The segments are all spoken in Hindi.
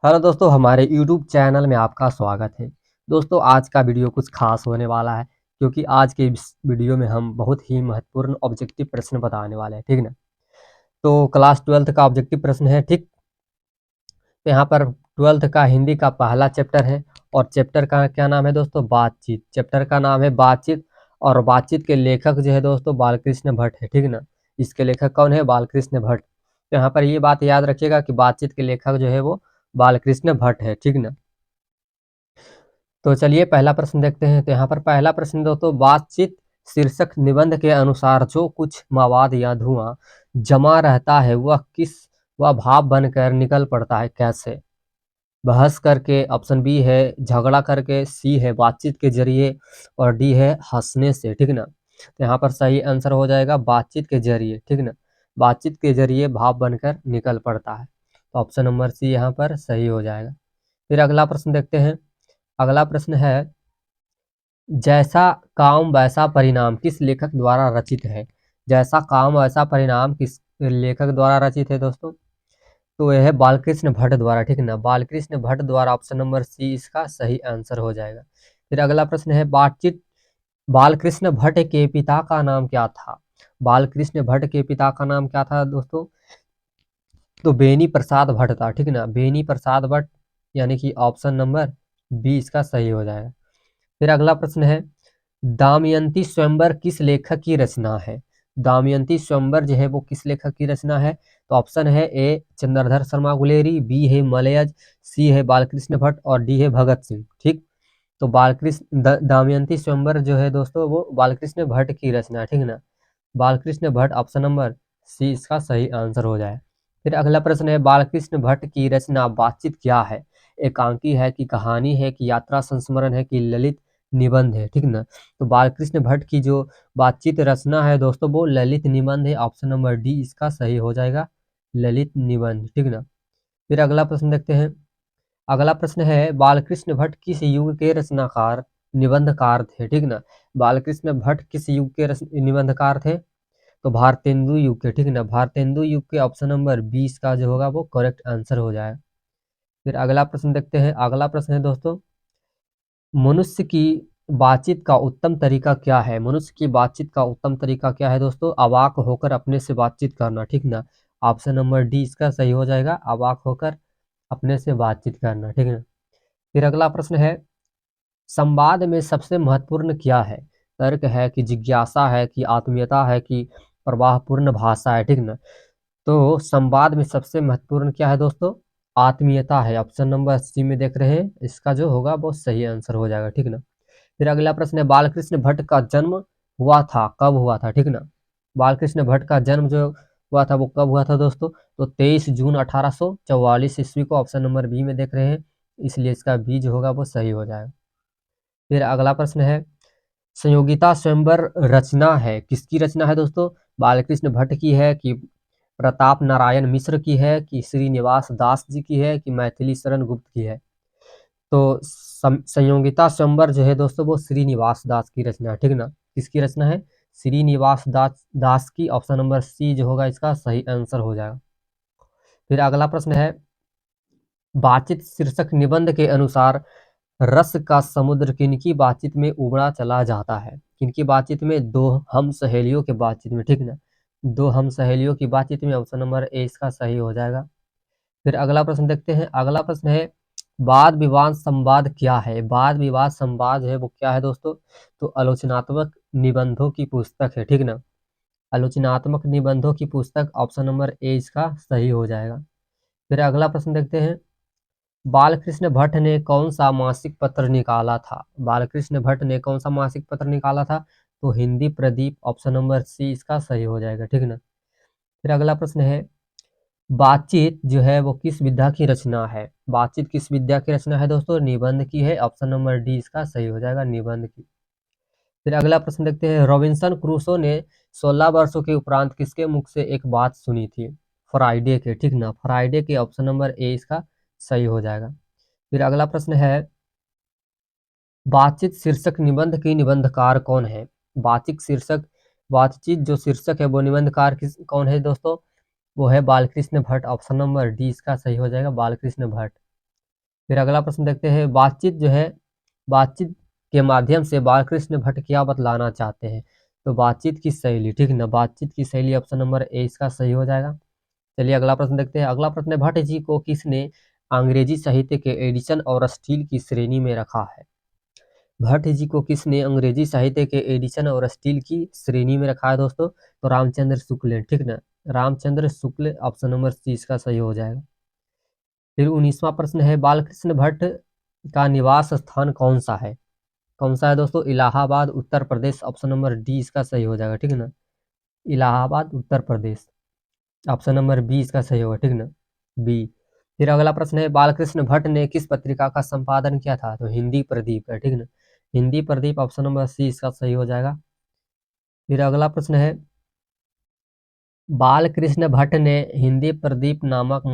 हेलो दोस्तों, हमारे यूट्यूब चैनल में आपका स्वागत है। दोस्तों, आज का वीडियो कुछ खास होने वाला है क्योंकि आज के इस वीडियो में हम बहुत ही महत्वपूर्ण ऑब्जेक्टिव प्रश्न बताने वाले हैं, ठीक ना? तो क्लास 12th का ऑब्जेक्टिव प्रश्न है, ठीक? तो यहाँ पर 12th का हिंदी का पहला चैप्टर है और चैप्टर का क्या नाम है दोस्तों? बातचीत। चैप्टर का नाम है बातचीत और बातचीत के लेखक जो है दोस्तों बालकृष्ण भट्ट है, ठीक ना? इसके लेखक कौन है? बालकृष्ण भट्ट। तो यहाँ पर ये बात याद रखिएगा कि बातचीत के लेखक जो है वो बालकृष्ण भट्ट है, ठीक ना? तो चलिए पहला प्रश्न देखते हैं। तो यहाँ पर पहला प्रश्न दोस्तों, बातचीत शीर्षक निबंध के अनुसार जो कुछ मवाद या धुआं जमा रहता है वह भाप बनकर निकल पड़ता है, कैसे? बहस करके, ऑप्शन बी है झगड़ा करके, सी है बातचीत के जरिए और डी है हंसने से, ठीक ना? तो यहाँ पर सही आंसर हो जाएगा बातचीत के जरिए, ठीक ना? बातचीत के जरिए भाप बनकर निकल पड़ता है। तो ऑप्शन नंबर सी यहाँ पर सही हो जाएगा। फिर अगला प्रश्न देखते हैं। अगला प्रश्न है, जैसा काम वैसा परिणाम किस लेखक द्वारा रचित है? जैसा काम वैसा परिणाम किस लेखक द्वारा रचित है दोस्तों? तो यह है बालकृष्ण भट्ट द्वारा, ठीक ना? बालकृष्ण भट्ट द्वारा, ऑप्शन नंबर सी इसका सही आंसर हो जाएगा। फिर अगला प्रश्न है, बातचीत बालकृष्ण भट्ट के पिता का नाम क्या था? बालकृष्ण भट्ट के पिता का नाम क्या था दोस्तों? तो बेनी प्रसाद भट्ट था, ठीक ना? बेनी प्रसाद भट्ट, यानी कि ऑप्शन नंबर बी इसका सही हो जाएगा। फिर अगला प्रश्न है, दमयंती स्वयंवर किस लेखक की रचना है? दमयंती स्वयंवर जो है वो किस लेखक की रचना है? तो ऑप्शन है ए चंद्रधर शर्मा गुलेरी, बी है मलयज, सी है बालकृष्ण भट्ट और डी है भगत सिंह, ठीक? तो दमयंती स्वयंवर जो है दोस्तों वो बालकृष्ण भट्ट की रचना है, ठीक ना? Balkrishna Bhatt, option number C इसका सही आंसर हो जाए। फिर अगला प्रश्न है, बालकृष्ण भट्ट की रचना बातचीत क्या है? एकांकी है कि कहानी है कि यात्रा संस्मरण है कि ललित निबंध है, ठीक ना? तो बालकृष्ण भट्ट की जो बातचीत रचना है दोस्तों वो ललित निबंध है, ऑप्शन नंबर डी इसका सही हो जाएगा, ललित निबंध, ठीक ना? फिर अगला प्रश्न देखते हैं। अगला प्रश्न है, बालकृष्ण भट्ट किस युग के रचनाकार निबंधकार थे, ठीक ना? बालकृष्ण भट्ट किस युग के निबंधकार थे? तो भारतेंदु युग के, ठीक ना? भारतेंदु युग के, ऑप्शन नंबर 20 का जो होगा वो करेक्ट आंसर हो जाए। फिर अगला प्रश्न देखते हैं। अगला प्रश्न है दोस्तों, मनुष्य की बातचीत का उत्तम तरीका क्या है? मनुष्य की बातचीत का उत्तम तरीका क्या है दोस्तों? अवाक होकर अपने से बातचीत करना, ठीक ना? ऑप्शन नंबर डी इसका सही हो जाएगा, अवाक होकर अपने से बातचीत करना, ठीक ना? फिर अगला प्रश्न है, संवाद में सबसे महत्वपूर्ण क्या है? तर्क है कि जिज्ञासा है कि आत्मीयता है कि प्रवाहपूर्ण भाषा है, ठीक ना? तो संवाद में सबसे महत्वपूर्ण क्या है दोस्तों? आत्मीयता है, ऑप्शन नंबर सी में देख रहे हैं, इसका जो होगा वो सही आंसर हो जाएगा, ठीक ना? फिर अगला प्रश्न है, बालकृष्ण भट्ट का जन्म हुआ था, कब हुआ था, ठीक ना? बालकृष्ण भट्ट का जन्म जो हुआ था वो कब हुआ था दोस्तों? तो 23 जून 1844 ईस्वी को, ऑप्शन नंबर बी में देख रहे हैं, इसलिए इसका बी जो होगा वो सही हो जाएगा। फिर अगला प्रश्न है, संयोगिता स्वयंवर रचना है, किसकी रचना है दोस्तों? बालकृष्ण भट्ट की है कि प्रताप नारायण मिश्र की है कि श्रीनिवास दास जी की है कि मैथिली शरण गुप्त की है? तो संयोगिता स्वयंवर जो है दोस्तों वो श्रीनिवास दास की रचना है, ठीक ना? किसकी रचना है? श्रीनिवास दास की, ऑप्शन नंबर सी जो होगा इसका सही आंसर हो जाएगा। फिर अगला प्रश्न है, बातचीत शीर्षक निबंध के अनुसार रस का समुद्र किनकी बातचीत में उबड़ा चला जाता है? किनकी बातचीत में? दो हम सहेलियों के बातचीत में, ठीक ना? दो हम सहेलियों की बातचीत में, ऑप्शन नंबर ए इसका सही हो जाएगा। फिर अगला प्रश्न देखते हैं। अगला प्रश्न है, वाद विवाद संवाद क्या है? वाद विवाद संवाद है वो क्या है दोस्तों? तो आलोचनात्मक निबंधों की पुस्तक है, ठीक ना? आलोचनात्मक निबंधों की पुस्तक, ऑप्शन नंबर ए इसका सही हो जाएगा। फिर अगला प्रश्न देखते हैं, बालकृष्ण भट्ट ने कौन सा मासिक पत्र निकाला था? बालकृष्ण भट्ट ने कौन सा मासिक पत्र निकाला था? तो Hindi Pradeep, option number C इसका सही हो जाएगा, ठीक ना? फिर अगला प्रश्न है, बातचीत जो है वो किस विधा की रचना है? बातचीत किस विधा की रचना है दोस्तों? निबंध की है, ऑप्शन नंबर डी इसका सही हो जाएगा, निबंध की। फिर अगला प्रश्न देखते हैं, रॉबिन्सन क्रूसो ने 16 वर्षों के उपरांत किसके मुख से एक बात सुनी थी? फ्राइडे के, ठीक ना? फ्राइडे के, ऑप्शन नंबर ए इसका सही हो जाएगा। फिर अगला प्रश्न है, बातचीत शीर्षक निबंध की निबंधकार कौन है? बातचीत जो शीर्षक है वो निबंधकार कौन है दोस्तों? वो है Balkrishna Bhatt, option number D इसका सही हो जाएगा, बालकृष्ण भट्ट। फिर अगला प्रश्न देखते हैं, बातचीत के माध्यम से बालकृष्ण भट्ट क्या बतलाना चाहते हैं? तो बातचीत की शैली, ठीक ना, बातचीत की शैली ऑप्शन नंबर ए इसका सही हो जाएगा। चलिए अगला प्रश्न देखते हैं। अगला प्रश्न है, भट्ट जी को किसने अंग्रेजी साहित्य के एडिशन और स्टील की श्रेणी में रखा है? भट्ट जी को किसने अंग्रेजी साहित्य के एडिशन और स्टील की श्रेणी में रखा है दोस्तों? तो रामचंद्र शुक्ल ने, ठीक ना, Ramchandra Shukla option number C इसका सही हो जाएगा। फिर 19वां प्रश्न है, बालकृष्ण भट्ट का निवास स्थान कौन सा है? कौन सा है दोस्तों? Allahabad, Uttar Pradesh option number D इसका सही हो जाएगा, ठीक है ना, Allahabad Uttar Pradesh option number B इसका सही होगा, ठीक ना, बी। फिर अगला प्रश्न है, बालकृष्ण भट्ट ने किस पत्रिका का संपादन किया था? तो हिंदी प्रदीप का, ठीक ना, Hindi Pradeep option number C इसका सही हो जाएगा। फिर अगला प्रश्न है, बालकृष्ण भट्ट ने हिंदी प्रदीप नामक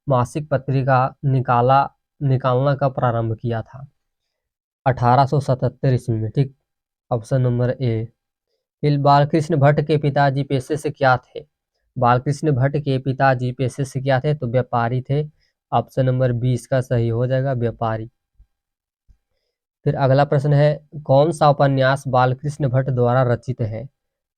मासिक पत्रिका निकालना का प्रारंभ किया था? 1877 ईस्वी में, ठीक, ऑप्शन नंबर ए। फिर बालकृष्ण भट्ट के पिताजी पेशे से क्या थे? बालकृष्ण भट्ट के पिताजी पेशे से क्या थे? तो व्यापारी थे, ऑप्शन नंबर बी इसका सही हो जाएगा, व्यापारी। फिर अगला प्रश्न है, कौन सा उपन्यास बालकृष्ण भट्ट द्वारा रचित है?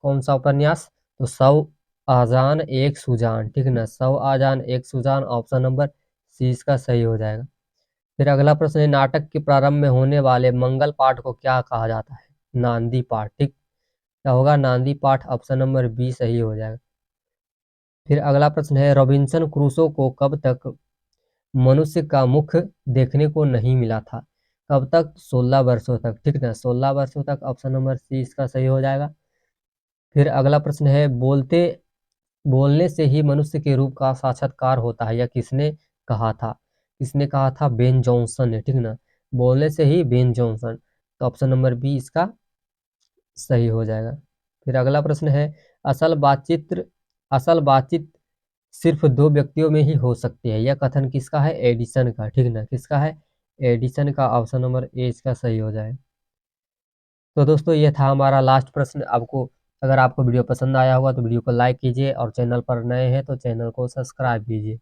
कौन सा उपन्यास? तो सौ आजान एक सुजान, ठीक ना, सौ आजान एक सुजान ऑप्शन नंबर सी इसका सही हो जाएगा। फिर अगला प्रश्न है, नाटक के प्रारंभ में होने वाले मंगल पाठ को क्या कहा जाता है? नांदी पाठ, ठीक, क्या होगा? नांदी पाठ ऑप्शन नंबर बी सही हो जाएगा। फिर अगला प्रश्न है, रॉबिन्सन क्रूसो को कब तक मनुष्य का मुख देखने को नहीं मिला था? कब तक? 16 वर्षों तक, ठीक ना, 16 वर्षों तक ऑप्शन नंबर सी इसका सही हो जाएगा। फिर अगला प्रश्न है, बोलने से ही मनुष्य के रूप का साक्षात्कार होता है, यह किसने कहा था? किसने कहा था? बेन जॉनसन ने, ठीक ना, बोलने से ही, बेन जॉनसन, तो ऑप्शन नंबर बी इसका सही हो जाएगा। फिर अगला प्रश्न है, असल बातचीत सिर्फ दो व्यक्तियों में ही हो सकती है, यह कथन किसका है? एडिसन का, ठीक ना, किसका है? एडिसन का, ऑप्शन नंबर ए इसका सही हो जाए। तो दोस्तों ये था हमारा लास्ट प्रश्न। अगर आपको वीडियो पसंद आया होगा तो वीडियो को लाइक कीजिए और चैनल पर नए हैं तो चैनल को सब्सक्राइब कीजिए।